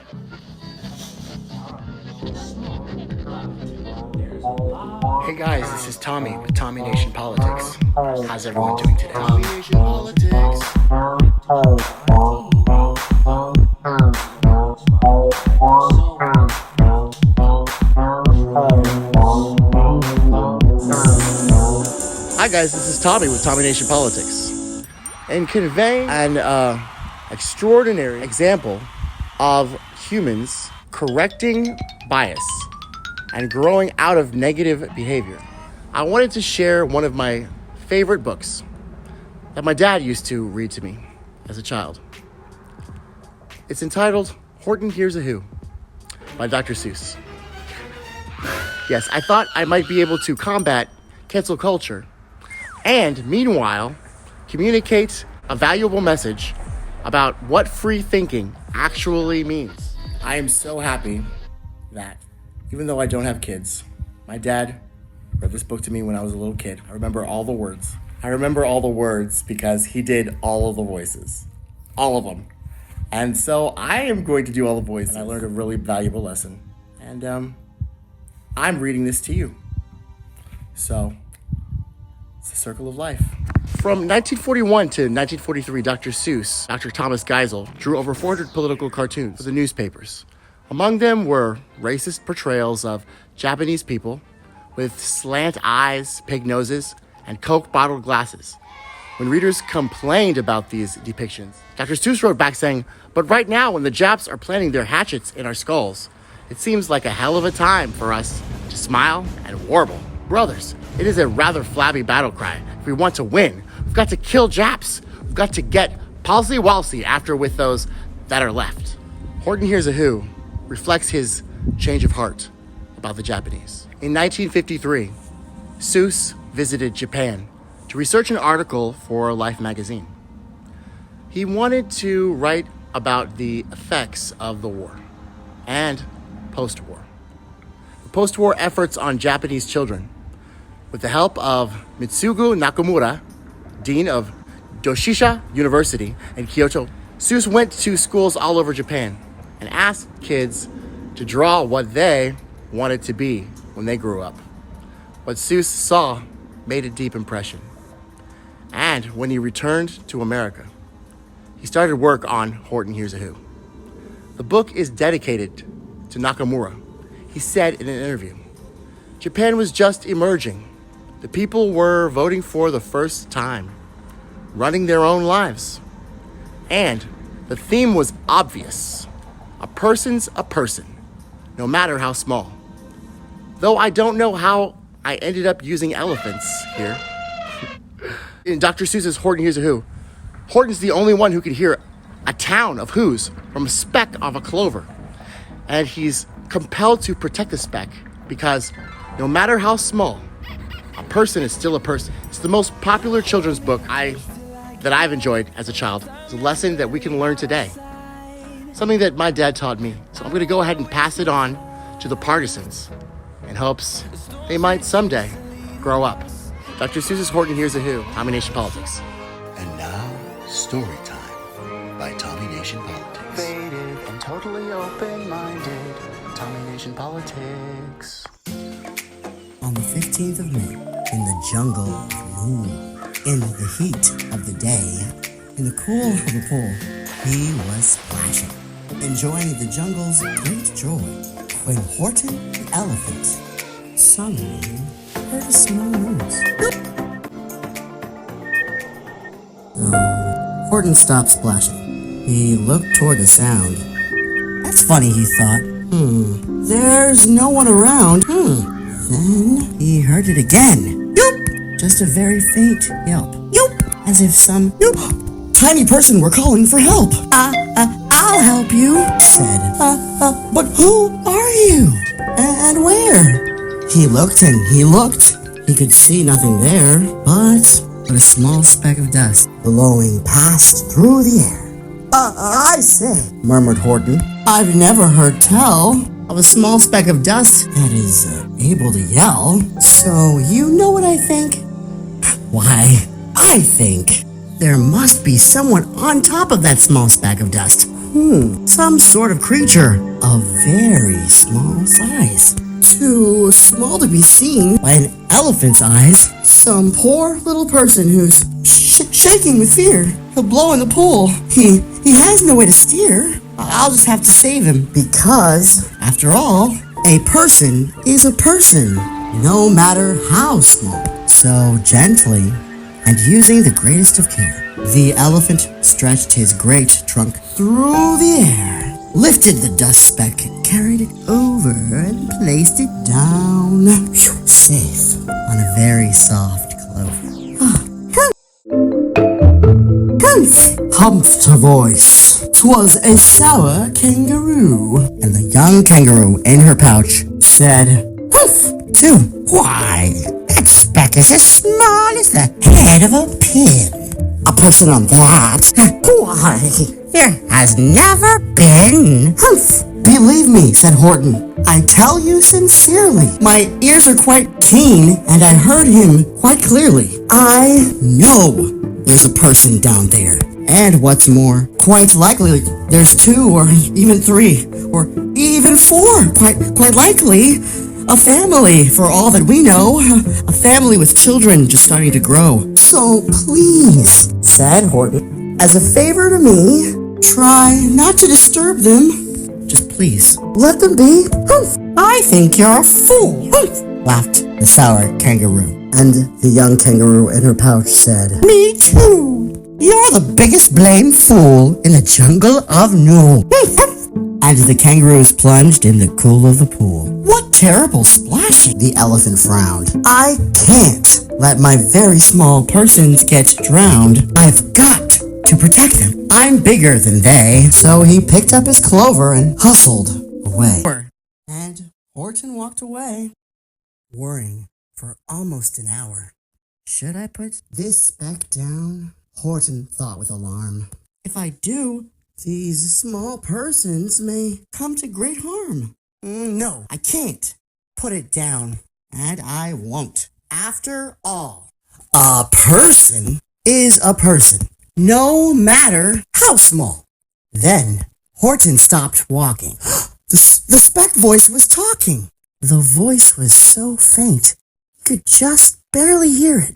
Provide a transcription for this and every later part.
Hey guys, this is Tommy with Tommy Nation Politics. How's everyone doing today? Tommy Nation Politics. Hi guys, this is Tommy with Tommy Nation Politics. And convey an extraordinary example of humans correcting bias and growing out of negative behavior, I wanted to share one of my favorite books that my dad used to read to me as a child. It's entitled Horton Hears a Who by Dr. Seuss. Yes, I thought I might be able to combat cancel culture and meanwhile communicate a valuable message about what free thinking actually means. I am so happy that even though I don't have kids, my dad read this book to me when I was a little kid. I remember all the words. I remember all the words because he did all of the voices. All of them. And so I am going to do all the voices. And I learned a really valuable lesson. And I'm reading this to you. So, it's the circle of life. From 1941 to 1943, Dr. Seuss, Dr. Thomas Geisel, drew over 400 political cartoons for the newspapers. Among them were racist portrayals of Japanese people with slant eyes, pig noses, and Coke bottle glasses. When readers complained about these depictions, Dr. Seuss wrote back saying, "But right now, when the Japs are planting their hatchets in our skulls, it seems like a hell of a time for us to smile and warble. Brothers, it is a rather flabby battle cry. If we want to win, we've got to kill Japs. We've got to get palsy-walsy after with those that are left." Horton Hears a Who reflects his change of heart about the Japanese. In 1953, Seuss visited Japan to research an article for Life magazine. He wanted to write about the effects of the war and post-war. The post-war efforts on Japanese children. With the help of Mitsugu Nakamura, dean of Doshisha University in Kyoto, Seuss went to schools all over Japan and asked kids to draw what they wanted to be when they grew up. What Seuss saw made a deep impression. And when he returned to America, he started work on Horton Hears a Who. The book is dedicated to Nakamura. He said in an interview, "Japan was just emerging. The people were voting for the first time, running their own lives. And the theme was obvious. A person's a person, no matter how small. Though I don't know how I ended up using elephants here." In Dr. Seuss's Horton Hears a Who, Horton's the only one who could hear a town of who's from a speck of a clover. And he's compelled to protect the speck because no matter how small, a person is still a person. It's the most popular children's book that I've enjoyed as a child. It's a lesson that we can learn today. Something that my dad taught me. So I'm going to go ahead and pass it on to the partisans in hopes they might someday grow up. Dr. Seuss's Horton Hears a Who, Tommy Nation Politics. And now, story time by Tommy Nation Politics. Faded and totally open-minded, Tommy Nation Politics. On the 15th of May, in the jungle of Noor, in the heat of the day, in the cool of the pool, he was splashing, enjoying the jungle's great joy, when Horton the elephant suddenly heard a small noise. So, Horton stopped splashing. He looked toward the sound. That's funny, he thought. There's no one around. Then he heard it again. Yoop! Just a very faint yelp. Yoop! As if some tiny person were calling for help. I'll help you, said. But who are you? And where? He looked and he looked. He could see nothing there, but a small speck of dust blowing past through the air. I say, murmured Horton, I've never heard tell of a small speck of dust that is able to yell. So you know what I think? Why, I think there must be someone on top of that small speck of dust. Some sort of creature of very small size. Too small to be seen by an elephant's eyes. Some poor little person who's shaking with fear. He'll blow in the pool. He has no way to steer. I'll just have to save him. Because, after all, a person is a person, no matter how small. So gently, and using the greatest of care, the elephant stretched his great trunk through the air, lifted the dust speck, carried it over, and placed it down, safe, on a very soft clover. Humphed a voice. 'Twas a sour kangaroo. And the young kangaroo in her pouch said, "Humph, too. Why, that speck is as small as the head of a pin. A person on that. Why, there has never been." "Humph. Believe me," said Horton. "I tell you sincerely, my ears are quite keen, and I heard him quite clearly. I know there's a person down there. And what's more, quite likely there's 2 or even 3 or even 4. Quite likely a family, for all that we know. A family with children just starting to grow. So please," said Horton, "as a favor to me, try not to disturb them. Just please, let them be." "Humph, I think you're a fool," laughed the sour kangaroo. And the young kangaroo in her pouch said, "Me too. You're the biggest blamed fool in the jungle of Nu." And the kangaroos plunged in the cool of the pool. "What terrible splashing!" The elephant frowned. "I can't let my very small persons get drowned. I've got to protect them. I'm bigger than they." So he picked up his clover and hustled away. And Horton walked away, worrying for almost an hour. Should I put this speck down? Horton thought with alarm. If I do, these small persons may come to great harm. No, I can't put it down, and I won't. After all, a person is a person, no matter how small. Then Horton stopped walking. The speck voice was talking. The voice was so faint, he could just barely hear it.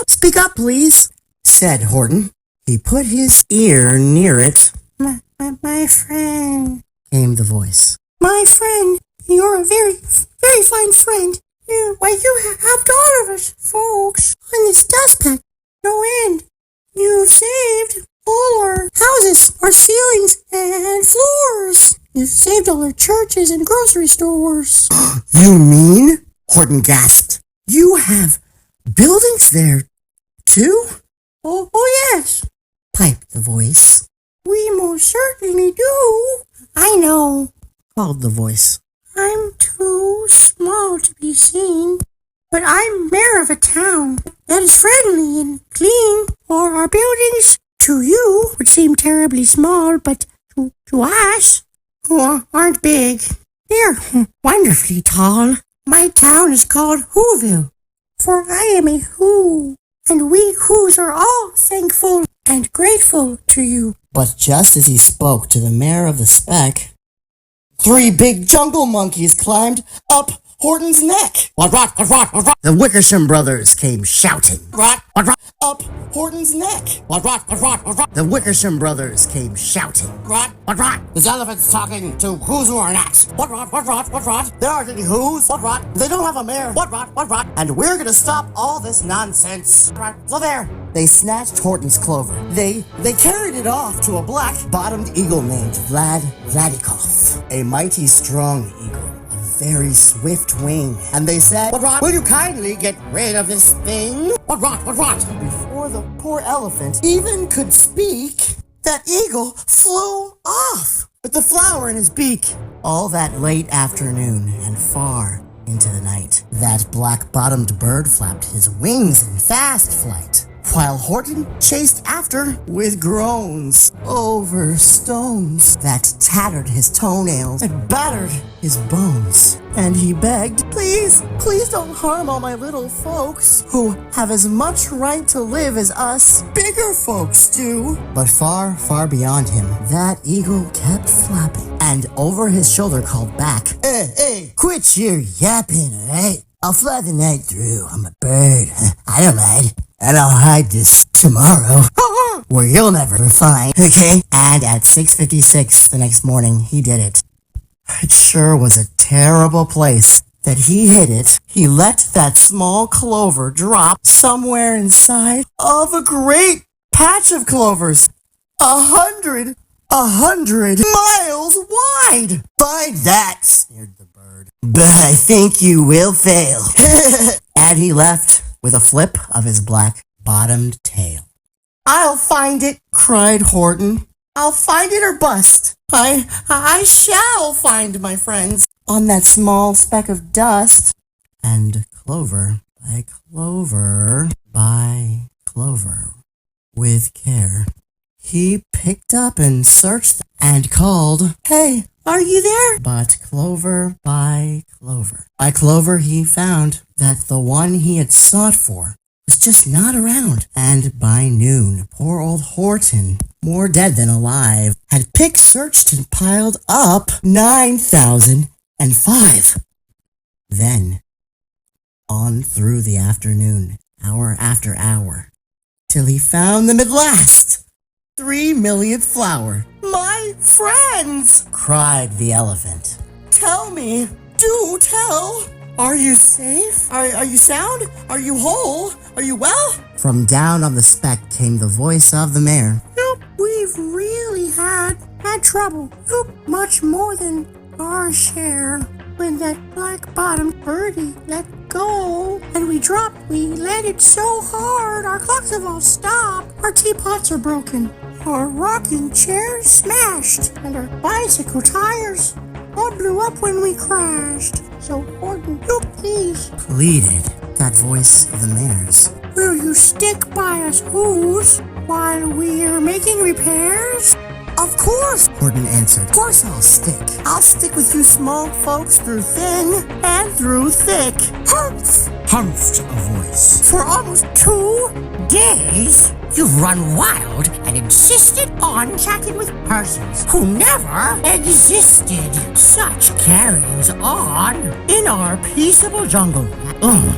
Speak up, please," said Horton. He put his ear near it. My friend," came the voice. "My friend, you're a very, very fine friend. You helped all of us folks on this dust pack. No end. You saved all our houses, our ceilings, and floors. You saved all our churches and grocery stores." "You mean?" Horton gasped. "You have buildings there, too?" Oh yes," piped the voice. "We most certainly do." "I know," called the voice. "I'm too small to be seen, but I'm mayor of a town that is friendly and clean. Or our buildings, to you, would seem terribly small, but to us, who aren't big, they're wonderfully tall. My town is called Whoville, for I am a Who. And we Whos are all thankful and grateful to you." But just as he spoke to the mayor of the speck, 3 big jungle monkeys climbed up Horton's neck. What rot? The Wickersham brothers came shouting. What rot? Up Horton's neck. What rot? The Wickersham brothers came shouting. What rot? This elephant's talking to Whos who are not. What rot? There aren't any Whos. What rot? They don't have a mayor. What rot? And we're gonna stop all this nonsense. Right. So there. They snatched Horton's clover. They carried it off to a black-bottomed eagle named Vladikov, a mighty strong eagle. Very swift wing. And they said, "What rot? Will you kindly get rid of this thing?" What rot? Before the poor elephant even could speak, that eagle flew off with the flower in his beak. All that late afternoon and far into the night, that black-bottomed bird flapped his wings in fast flight. while Horton chased after with groans over stones that tattered his toenails and battered his bones. And he begged, please, please don't harm all my little folks who have as much right to live as us bigger folks do. But far, far beyond him, that eagle kept flapping and over his shoulder called back, hey, quit your yapping, alright? I'll fly the night through. I'm a bird. I don't mind. And I'll hide this tomorrow where you'll never find, okay? And at 6:56 the next morning, he did it. It sure was a terrible place that he hid it. He let that small clover drop somewhere inside of a great patch of clovers. 100 miles wide. Find that, sneered the bird. But I think you will fail. And he left with a flip of his black-bottomed tail. I'll find it, cried Horton. I'll find it or bust. I shall find my friends on that small speck of dust. And clover by clover by clover, with care, he picked up and searched and called, hey, are you there? But clover by clover he found that the one he had sought for was just not around. And by noon, poor old Horton, more dead than alive, had picked, searched, and piled up 9,005. Then, on through the afternoon, hour after hour, till he found them at last. 3 millionth flower. My friends, cried the elephant. Tell me, do tell. Are you safe? Are you sound? Are you whole? Are you well? From down on the speck came the voice of the mayor. Nope, we've really had trouble. Nope, much more than our share. When that black-bottomed birdie let go and we landed so hard our clocks have all stopped. Our teapots are broken. Our rocking chairs smashed. And our bicycle tires all blew up when we crashed. So, Horton, you please, pleaded that voice of the mayor's. Will you stick by us, who's, while we're making repairs? Of course, Horton answered. Of course I'll stick. I'll stick with you small folks through thin and through thick. Humph! Humphed a voice. For almost 2 days, you've run wild and insisted on chatting with persons who never existed. Such carries on in our peaceable jungle.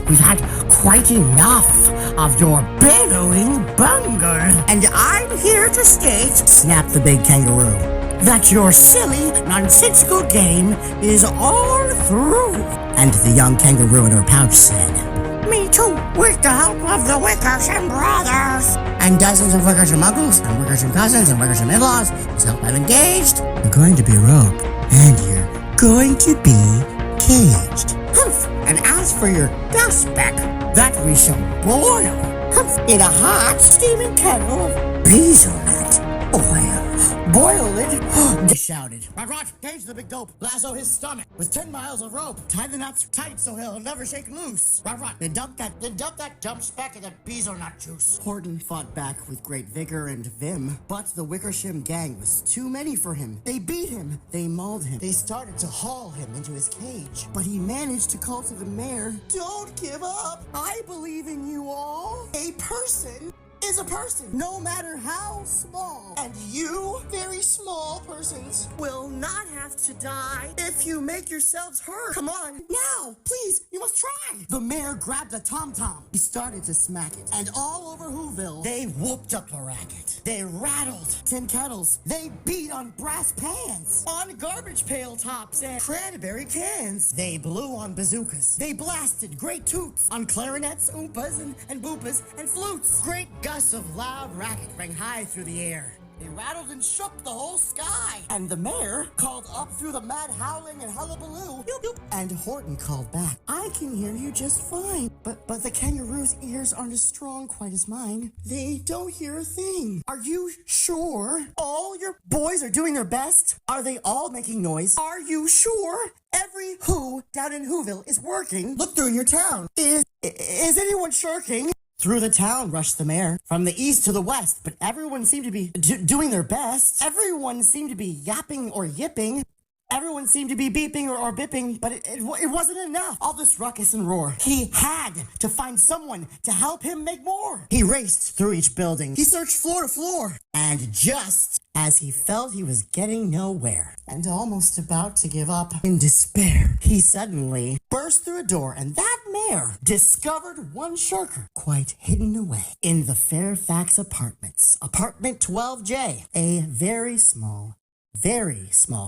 We've had quite enough of your bellowing bungle. And I'm here to state, snapped the big kangaroo, that your silly, nonsensical game is all through. And the young kangaroo in her pouch said, me too, with the help of the Wickersham brothers. And dozens of Wickersham uncles, and Wickersham cousins, and Wickersham in-laws, whose help I've engaged. You're going to be roped, and you're going to be caged. Humph! And as for your dust speck, that we shall boil, humph, in a hot, steaming kettle of hazelnut oil. Boil it, they shouted. Rot, cage the big dope, lasso his stomach with 10 miles of rope. Tie the nuts tight so he'll never shake loose. Rot, then dump that dump speck in the hazelnut juice. Horton fought back with great vigor and vim, but the Wickersham gang was too many for him. They beat him, they mauled him, they started to haul him into his cage. But he managed to call to the mayor, don't give up, I believe in you all. A person is a person, no matter how small. And you, very small persons, will not have to die if you make yourselves heard. Come on, now, please, you must try. The mayor grabbed a tom-tom. He started to smack it. And all over Whoville, they whooped up the racket. They rattled tin kettles. They beat on brass pans, on garbage pail tops and cranberry cans. They blew on bazookas. They blasted great toots on clarinets, oompas, and boopas, and flutes. Great gusts of loud racket rang high through the air. They rattled and shook the whole sky. And the mayor called up through the mad howling and hullabaloo. Yoop, yoop. And Horton called back, I can hear you just fine. But the kangaroo's ears aren't as strong quite as mine. They don't hear a thing. Are you sure all your boys are doing their best? Are they all making noise? Are you sure every who down in Whoville is working? Look through your town. Is anyone shirking? Through the town rushed the mayor, from the east to the west, but everyone seemed to be doing their best. Everyone seemed to be yapping or yipping. Everyone seemed to be beeping or bipping, but it wasn't enough. All this ruckus and roar. He had to find someone to help him make more. He raced through each building. He searched floor to floor. And just as he felt he was getting nowhere and almost about to give up in despair, he suddenly burst through a door, and that mayor discovered one shirker quite hidden away in the Fairfax apartments. Apartment 12J, a very small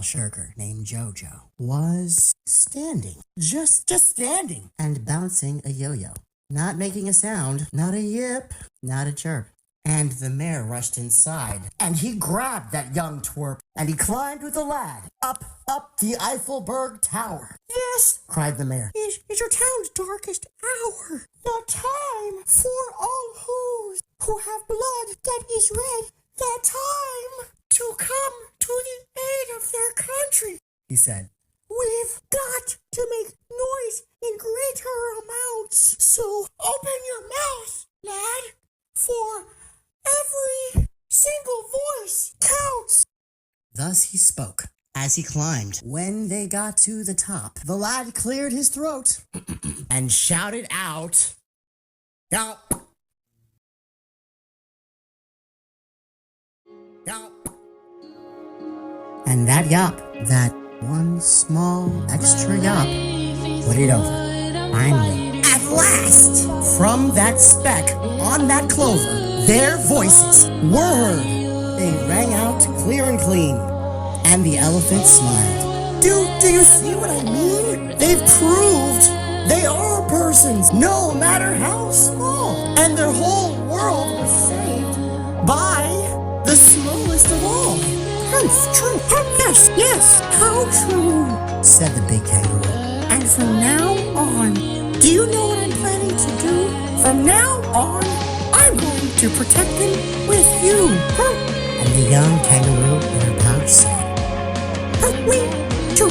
shirker named Jojo was standing, just standing and bouncing a yo-yo, not making a sound, not a yip, not a chirp. And the mayor rushed inside, and he grabbed that young twerp, and he climbed with the lad up the Eiffelberg Tower. This, cried the mayor, is your town's darkest hour. The time for all who have blood that is red. The time to come to the aid of their country, he said. We've got to make noise in greater amounts. So open your mouth, lad, for every single voice counts. Thus he spoke as he climbed. When they got to the top, the lad cleared his throat and shouted out, "Yelp! Yelp!" And that yop, that one small extra yop, put it over. Finally, at last, from that speck on that clover, their voices were heard. They rang out clear and clean, and the elephant smiled. Do you see what I mean? They've proved they are persons, no matter how small, and their whole world was saved by the smallest of all. True. Yes, how true, said the big kangaroo. And from now on, do you know what I'm planning to do? From now on, I'm going to protect them with you. And the young kangaroo in her pouch said, "We too."